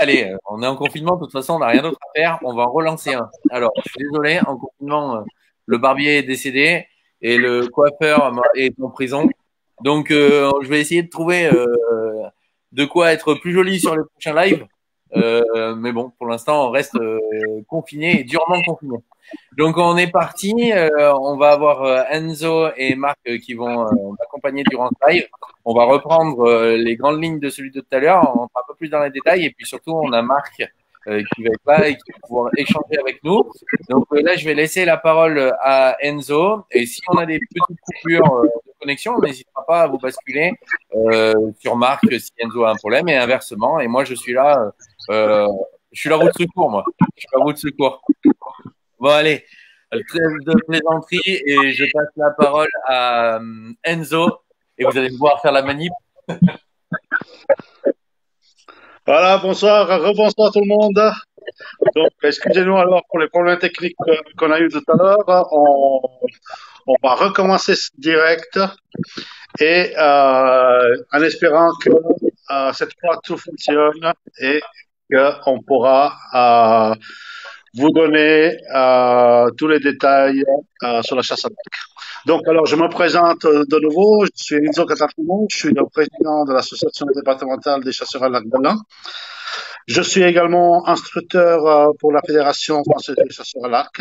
allez, on est en confinement, de toute façon, on n'a rien d'autre à faire, on va en relancer un. Alors, je suis désolé, en confinement, le barbier est décédé et le coiffeur est en prison. Donc, je vais essayer de trouver de quoi être plus joli sur les prochains lives. Mais bon, pour l'instant, on reste confiné et durement confiné. Donc, on est parti. On va avoir Enzo et Marc qui vont m'accompagner durant ce live. On va reprendre les grandes lignes de celui de tout à l'heure. On rentre un peu plus dans les détails. Et puis surtout, on a Marc qui va être là et qui va pouvoir échanger avec nous. Donc là, je vais laisser la parole à Enzo. Et si on a des petites coupures de connexion, on n'hésitera pas à vous basculer sur Marc si Enzo a un problème et inversement. Et moi, je suis là. Je suis la roue de secours, moi. Je suis la roue de secours. Bon, allez, trêve de plaisanterie et je passe la parole à Enzo et vous allez me voir faire la manip. Voilà, bonsoir, rebonsoir tout le monde. Donc, excusez-nous alors pour les problèmes techniques qu'on a eu tout à l'heure. On va recommencer ce direct et en espérant que cette fois tout fonctionne et qu'on pourra vous donner tous les détails sur la chasse à l'arc. Donc, alors, je me présente de nouveau. Je suis Enzo Catarino. Je suis le président de l'association départementale des chasseurs à l'arc d'Alain. Je suis également instructeur pour la Fédération française des chasseurs à l'arc.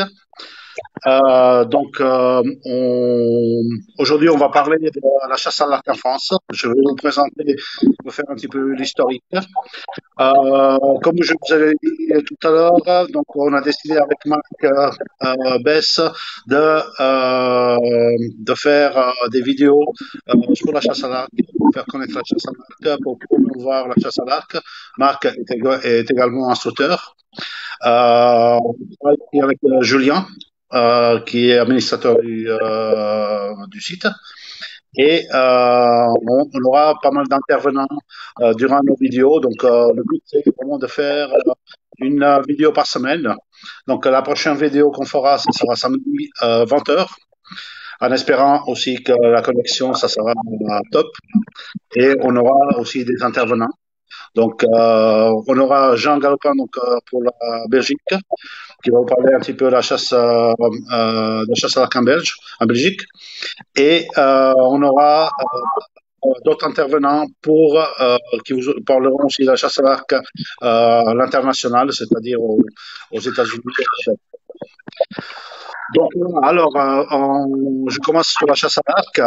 Aujourd'hui, on va parler de la chasse à l'arc en France. Je vais vous présenter, vous faire un petit peu l'historique. Comme je vous avais dit tout à l'heure, donc on a décidé avec Marc Bess de faire des vidéos sur la chasse à l'arc, pour faire connaître la chasse à l'arc, pour promouvoir la chasse à l'arc. Marc est également instructeur. On travaille avec Julien, qui est administrateur du site. Et on aura pas mal d'intervenants durant nos vidéos. Donc, le but, c'est vraiment de faire une vidéo par semaine. Donc, la prochaine vidéo qu'on fera, ce sera samedi 20h, en espérant aussi que la connexion, ça sera top. Et on aura aussi des intervenants. Donc, on aura Jean Galopin donc, pour la Belgique, qui va vous parler un petit peu de la chasse à l'arc en Belgique. Et on aura d'autres intervenants qui vous parleront aussi de la chasse à l'arc à l'international, c'est-à-dire aux États-Unis. Donc, alors, je commence sur la chasse à l'arc.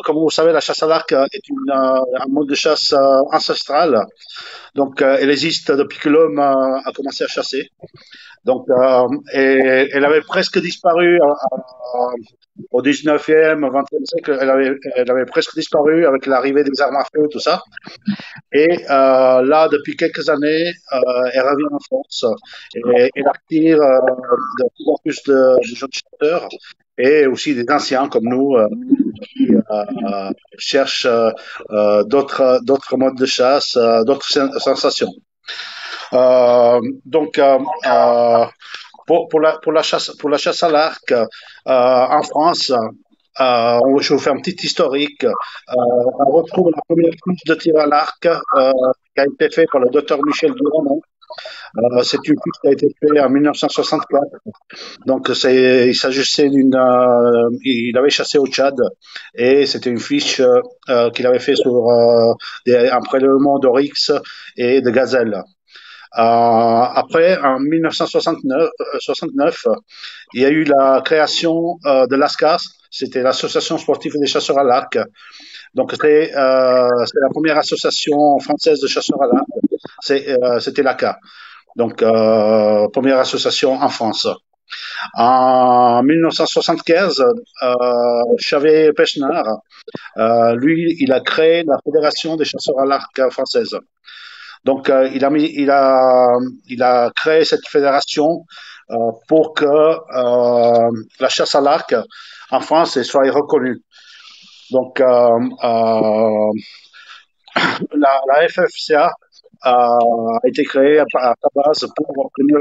Comme vous savez, la chasse à l'arc est un mode de chasse ancestral. Donc, elle existe depuis que l'homme a commencé à chasser. Donc, et elle avait presque disparu au 19e, 20e siècle. Elle avait presque disparu avec l'arrivée des armes à feu, tout ça. Et là, depuis quelques années, elle revient en France et elle attire de plus en plus de jeunes chasseurs et aussi des anciens comme nous qui cherchent d'autres modes de chasse, d'autres sensations. Donc, pour la chasse à l'arc en France, je vais vous faire un petit historique. On retrouve la première fiche de tir à l'arc qui a été faite par le docteur Michel Duramont. C'est une fiche qui a été faite en 1964. Donc, il s'agissait il avait chassé au Tchad et c'était une fiche qu'il avait fait sur un prélèvement d'oryx et de gazelle. Après, en 1969, il y a eu la création de l'ASCAS, c'était l'Association sportive des chasseurs à l'arc. Donc, c'est la première association française de chasseurs à l'arc, c'était l'ACA. Donc, première association en France. En 1975, Xavier Pechner, lui, il a créé la Fédération des chasseurs à l'arc française. Donc, il a créé cette fédération pour que la chasse à l'arc en France soit reconnue. Donc, la FFCA a été créé à la base pour obtenir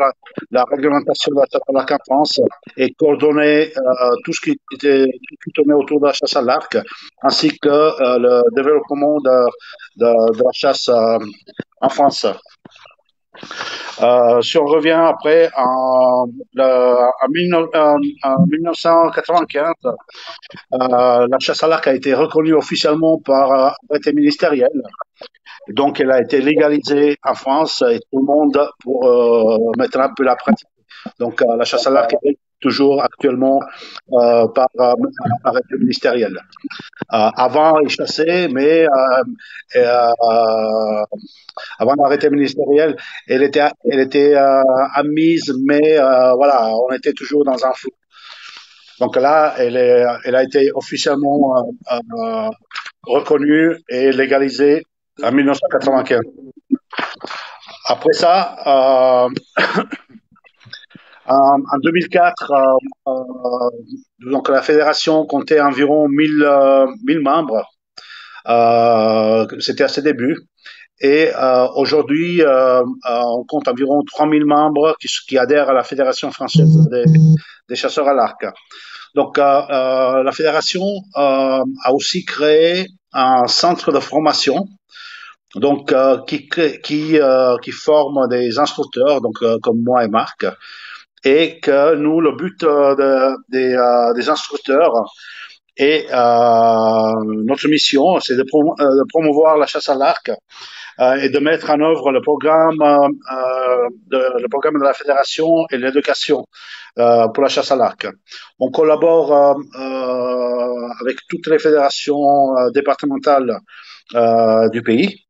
la réglementation de la chasse à l'arc en France et coordonner tout ce qui tournait autour de la chasse à l'arc, ainsi que le développement de la chasse en France. Si on revient après en 1995, la chasse à l'arc a été reconnue officiellement par arrêté ministériel. Donc, elle a été légalisée en France et tout le monde pour maintenant peut la pratiquer. Donc, la chasse à l'arc est toujours actuellement par arrêté ministériel. Avant, ils chassaient, mais avant l'arrêté ministériel, elle était admise, mais voilà, on était toujours dans un flou. Donc là, elle a été officiellement reconnue et légalisée en 1995. Après ça, en 2004, donc la fédération comptait environ 1000 membres. C'était à ses débuts. Et aujourd'hui, on compte environ 3000 membres qui adhèrent à la Fédération française des chasseurs à l'arc. Donc, la fédération a aussi créé un centre de formation, donc qui forme des instructeurs, donc comme moi et Marc, et que nous, le but des instructeurs et notre mission, c'est de promouvoir la chasse à l'arc et de mettre en œuvre le programme de la fédération et l'éducation pour la chasse à l'arc. On collabore avec toutes les fédérations départementales du pays.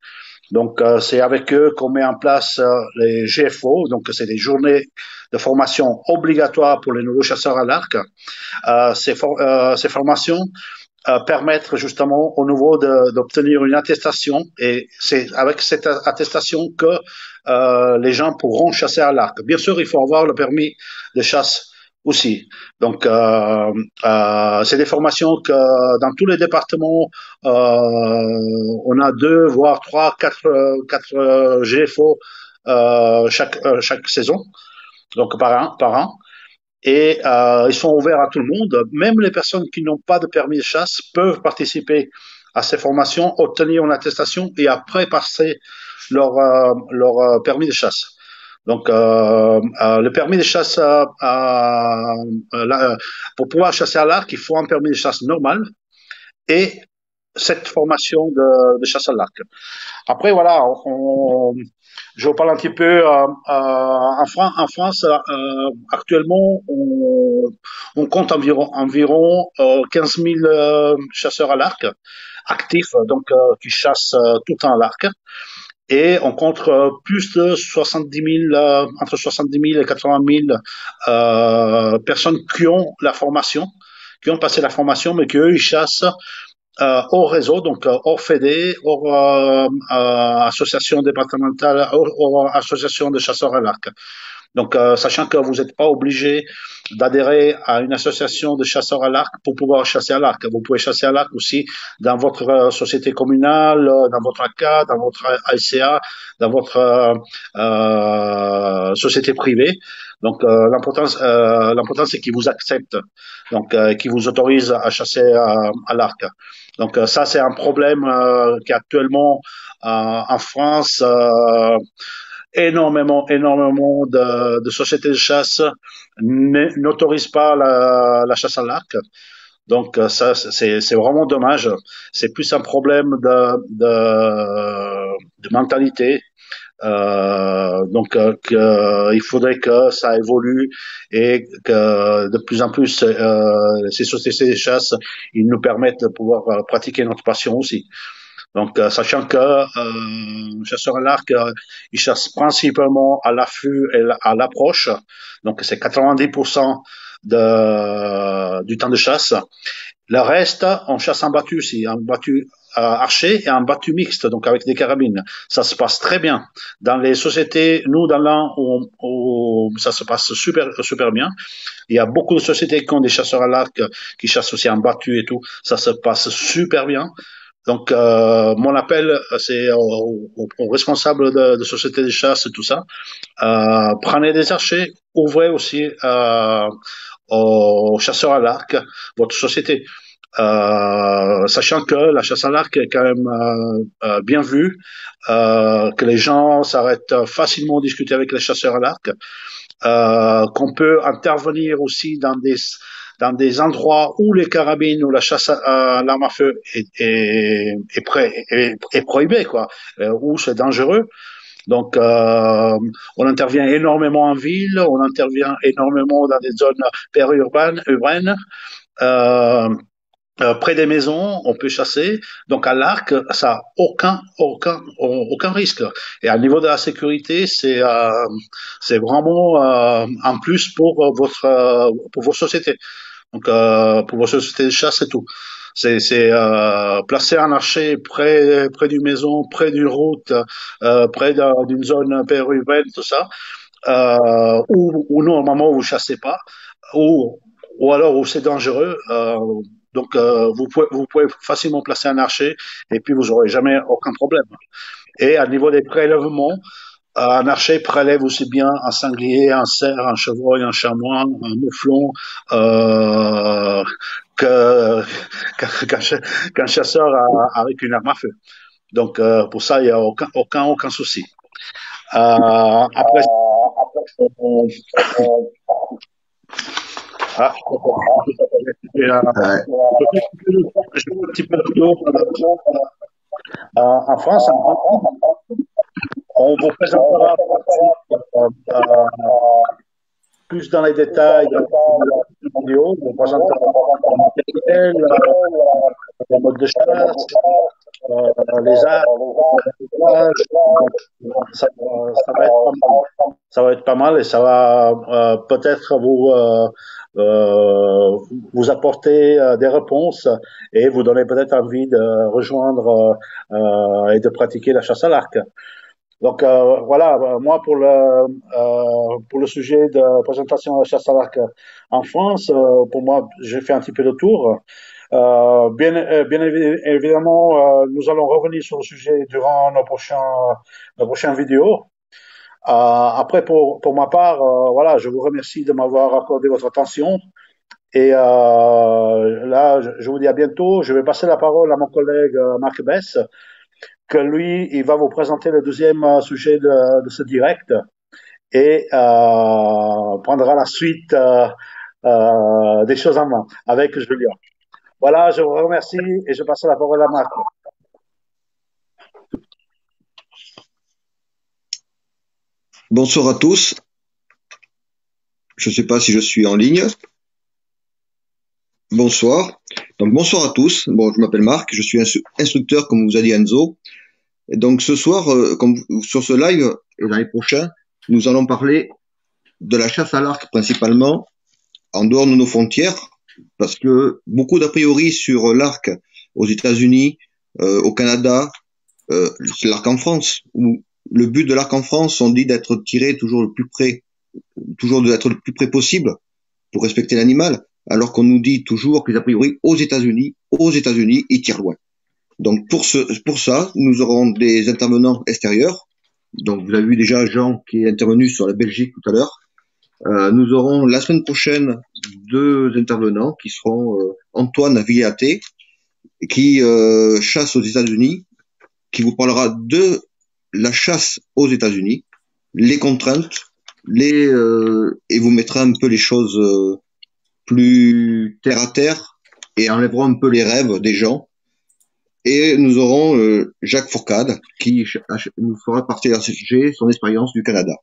Donc, c'est avec eux qu'on met en place les GFO, donc c'est des journées de formation obligatoires pour les nouveaux chasseurs à l'arc. Ces formations permettre justement au nouveau d'obtenir une attestation, et c'est avec cette attestation que les gens pourront chasser à l'arc. Bien sûr, il faut avoir le permis de chasse aussi. Donc, c'est des formations que dans tous les départements, on a 2, voire 3, 4 GFO chaque saison, donc par an. Et ils sont ouverts à tout le monde. Même les personnes qui n'ont pas de permis de chasse peuvent participer à ces formations, obtenir une attestation et après passer leur permis de chasse. Donc, le permis de chasse, pour pouvoir chasser à l'arc, il faut un permis de chasse normal et cette formation de chasse à l'arc. Après, voilà, je vous parle un petit peu. En France, actuellement, on compte environ 15 000 chasseurs à l'arc actifs, donc qui chassent tout le temps à l'arc. Et on compte plus de 70 000, entre 70 000 et 80 000 personnes qui ont la formation, qui ont passé la formation, mais qui eux, ils chassent hors réseau, donc hors fédé, hors association départementale, hors association de chasseurs à l'arc. Donc, sachant que vous n'êtes pas obligé d'adhérer à une association de chasseurs à l'arc pour pouvoir chasser à l'arc. Vous pouvez chasser à l'arc aussi dans votre société communale, dans votre AK, dans votre ASCA, dans votre société privée. Donc, l'important, c'est qu'ils vous acceptent, donc qu'ils vous autorisent à chasser à l'arc. Donc, ça, c'est un problème qui est actuellement en France. Énormément de sociétés de chasse n'autorisent pas la chasse à l'arc. Donc ça, c'est vraiment dommage. C'est plus un problème de mentalité. Donc il faudrait que ça évolue et que de plus en plus ces sociétés de chasse, ils nous permettent de pouvoir pratiquer notre passion aussi. Donc, sachant que chasseur à l'arc, il chasse principalement à l'affût et à l'approche. Donc, c'est 90% du temps de chasse. Le reste, on chasse en battu aussi, en battu archer et en battu mixte, donc avec des carabines. Ça se passe très bien. Dans les sociétés, nous, dans l'an où ça se passe super bien. Il y a beaucoup de sociétés qui ont des chasseurs à l'arc qui chassent aussi en battu et tout. Ça se passe super bien. Donc, mon appel, c'est aux responsables de sociétés de chasse et tout ça. Prenez des archers, ouvrez aussi aux chasseurs à l'arc votre société. Sachant que la chasse à l'arc est quand même bien vue, que les gens s'arrêtent facilement à discuter avec les chasseurs à l'arc, qu'on peut intervenir aussi dans des endroits où les carabines ou la chasse à l'arme à feu est prohibée, quoi, où c'est dangereux. Donc, on intervient énormément en ville, on intervient énormément dans des zones urbaines. Euh, Près des maisons, on peut chasser. Donc à l'arc, ça a aucun risque. Et à niveau de la sécurité, c'est vraiment en plus pour vos sociétés. Donc pour vos sociétés de chasse et tout. C'est placer un archer près d'une maison, près d'une route, près d'une zone périurbaine, tout ça, où normalement vous chassez pas, ou ou alors où c'est dangereux. Donc, vous pouvez facilement placer un archer et puis vous n'aurez jamais aucun problème. Et à niveau des prélèvements, un archer prélève aussi bien un sanglier, un cerf, un chevreuil, un chamois, un mouflon, euh, que, qu'un chasseur avec une arme à feu. Donc, pour ça, il n'y a aucun souci. Après, ah, je fais un petit peu de tour. En France, on vous présentera plus dans les détails dans la vidéo. On vous présentera le matériel, le mode de chasse, les armes, ça va être pas mal. Ça va être pas mal et ça va peut-être vous apporter des réponses et vous donner peut-être envie de rejoindre et de pratiquer la chasse à l'arc. Donc voilà, moi pour le sujet de présentation de la chasse à l'arc en France, pour moi j'ai fait un petit peu de tour. Bien évidemment, nous allons revenir sur le sujet durant nos prochaines vidéos. Après, pour ma part, voilà, je vous remercie de m'avoir accordé votre attention. Et là, je vous dis à bientôt. Je vais passer la parole à mon collègue Marc Bess, que lui, il va vous présenter le deuxième sujet de ce direct et prendra la suite des choses en main avec Julien. Voilà, je vous remercie et je passe la parole à Marc. Bonsoir à tous. Je ne sais pas si je suis en ligne. Bonsoir. Donc bonsoir à tous. Bon, je m'appelle Marc, je suis instructeur comme vous a dit Enzo. Et donc ce soir, sur ce live et l'année prochaine, nous allons parler de la chasse à l'arc principalement en dehors de nos frontières, parce que beaucoup d'a priori sur l'arc aux États-Unis, au Canada, c'est l'arc en France, où le but de l'arc en France, on dit d'être tiré toujours d'être le plus près possible pour respecter l'animal, alors qu'on nous dit toujours que a priori aux États-Unis, ils tirent loin. Donc pour ça, nous aurons des intervenants extérieurs. Donc vous avez vu déjà Jean qui est intervenu sur la Belgique tout à l'heure. Nous aurons la semaine prochaine deux intervenants qui seront Antoine Villaté qui chasse aux États-Unis, qui vous parlera de la chasse aux États-Unis, les contraintes, et vous mettra un peu les choses plus terre à terre et enlèvera un peu les rêves des gens. Et nous aurons Jacques Fourcade qui nous fera partager son expérience du Canada.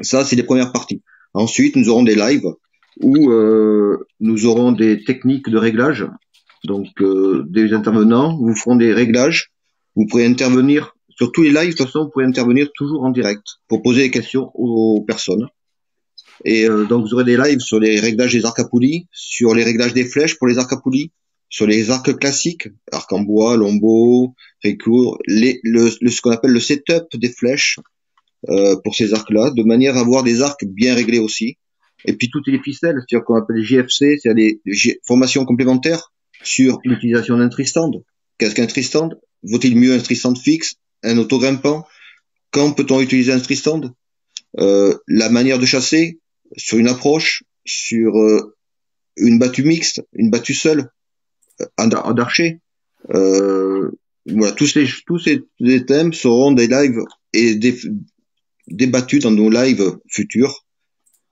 Ça, c'est les premières parties. Ensuite, nous aurons des lives où nous aurons des techniques de réglage. Donc, des intervenants vous feront des réglages. Vous pourrez intervenir sur tous les lives. De toute façon, vous pourrez intervenir toujours en direct pour poser des questions aux personnes. Et donc, vous aurez des lives sur les réglages des arcs à poulies, sur les réglages des flèches pour les arcs à poulies, sur les arcs classiques, arc en bois, lombeau, récourt, ce qu'on appelle le setup des flèches pour ces arcs-là, de manière à avoir des arcs bien réglés aussi. Et puis toutes les ficelles, c'est-à-dire qu'on appelle les JFC, c'est-à-dire les formations complémentaires sur l'utilisation d'un tristand. Qu'est-ce qu'un tree stand? Vaut-il mieux un tree stand fixe, un auto-grimpant? Quand peut-on utiliser un tree stand? La manière de chasser, sur une approche, sur une battue mixte, une battue seule, en archer. Voilà, tous ces thèmes seront des lives et débattus dans nos lives futurs.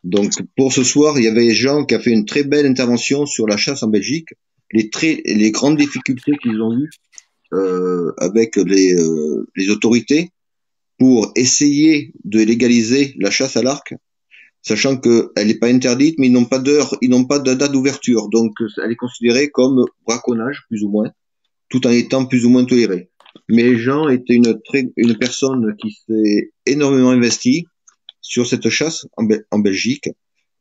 Donc pour ce soir, il y avait Jean qui a fait une très belle intervention sur la chasse en Belgique, les grandes difficultés qu'ils ont eues avec les autorités pour essayer de légaliser la chasse à l'arc, sachant qu'elle n'est pas interdite, mais ils n'ont pas de date d'ouverture, donc elle est considérée comme braconnage plus ou moins, tout en étant plus ou moins tolérée. Mais Jean était une personne qui s'est énormément investie sur cette chasse en Belgique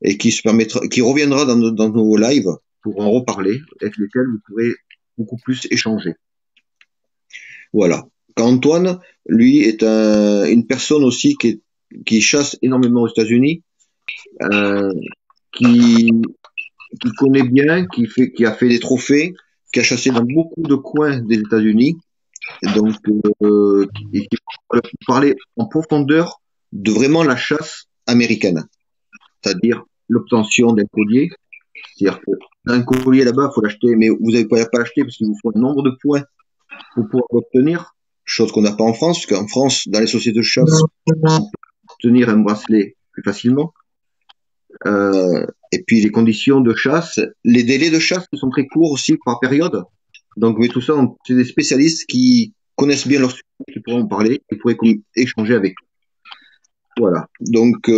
et qui reviendra dans nos lives pour en reparler, avec lesquels vous pourrez beaucoup plus échanger. Voilà. Quand Antoine, lui, est une personne aussi qui chasse énormément aux États-Unis, qui connaît bien, qui a fait des trophées, qui a chassé dans beaucoup de coins des États-Unis, donc qui peut parler en profondeur de vraiment la chasse américaine, c'est-à-dire l'obtention d'un collier. C'est-à-dire qu'un collier là-bas, il faut l'acheter, mais vous n'avez pas l'acheter parce qu'il vous faut un nombre de points pour pouvoir l'obtenir, chose qu'on n'a pas en France, parce qu'en France, dans les sociétés de chasse, on peut obtenir un bracelet plus facilement. Et puis les conditions de chasse, les délais de chasse sont très courts aussi par période. Donc, mais tout ça, c'est des spécialistes qui connaissent bien leur sujet, qui pourront en parler, qui pourraient échanger avec eux. Voilà. Donc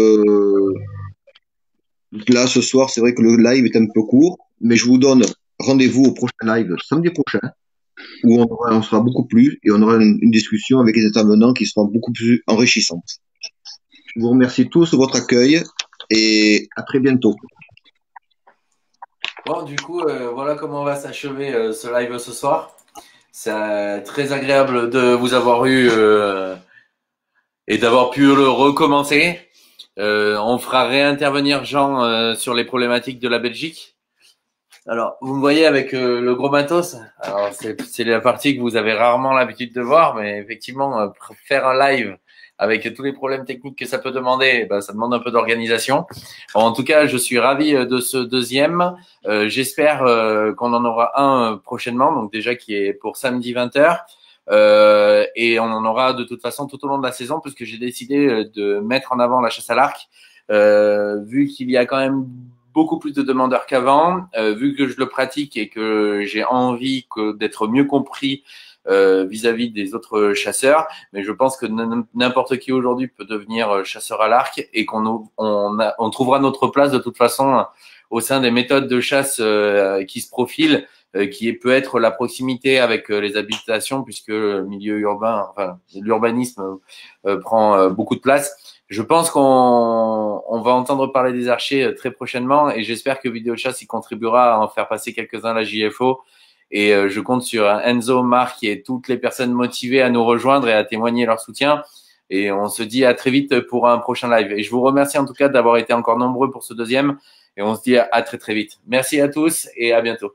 là, ce soir, c'est vrai que le live est un peu court, mais je vous donne rendez-vous au prochain live samedi prochain, où on sera beaucoup plus et on aura une discussion avec les intervenants qui sera beaucoup plus enrichissante. Je vous remercie tous de votre accueil et à très bientôt. Bon, du coup, voilà comment va s'achever ce live ce soir. C'est très agréable de vous avoir eu et d'avoir pu le recommencer. On fera réintervenir Jean sur les problématiques de la Belgique. Alors, vous me voyez avec le gros matos. Alors, c'est la partie que vous avez rarement l'habitude de voir, mais effectivement, faire un live avec tous les problèmes techniques que ça peut demander, ça demande un peu d'organisation. En tout cas, je suis ravi de ce deuxième. J'espère qu'on en aura un prochainement, donc déjà qui est pour samedi 20h. Et on en aura de toute façon tout au long de la saison, puisque j'ai décidé de mettre en avant la chasse à l'arc, vu qu'il y a quand même beaucoup plus de demandeurs qu'avant, vu que je le pratique et que j'ai envie d'être mieux compris vis-à-vis des autres chasseurs, mais je pense que n'importe qui aujourd'hui peut devenir chasseur à l'arc et on trouvera notre place de toute façon au sein des méthodes de chasse qui se profilent, qui peut être la proximité avec les habitations, puisque le milieu urbain, enfin l'urbanisme prend beaucoup de place. Je pense qu'on va entendre parler des archers très prochainement et j'espère que Vidéo Chasse y contribuera à en faire passer quelques-uns à la JFO. Et je compte sur Enzo, Marc et toutes les personnes motivées à nous rejoindre et à témoigner leur soutien. Et on se dit à très vite pour un prochain live. Et je vous remercie en tout cas d'avoir été encore nombreux pour ce deuxième. Et on se dit à très très vite. Merci à tous et à bientôt.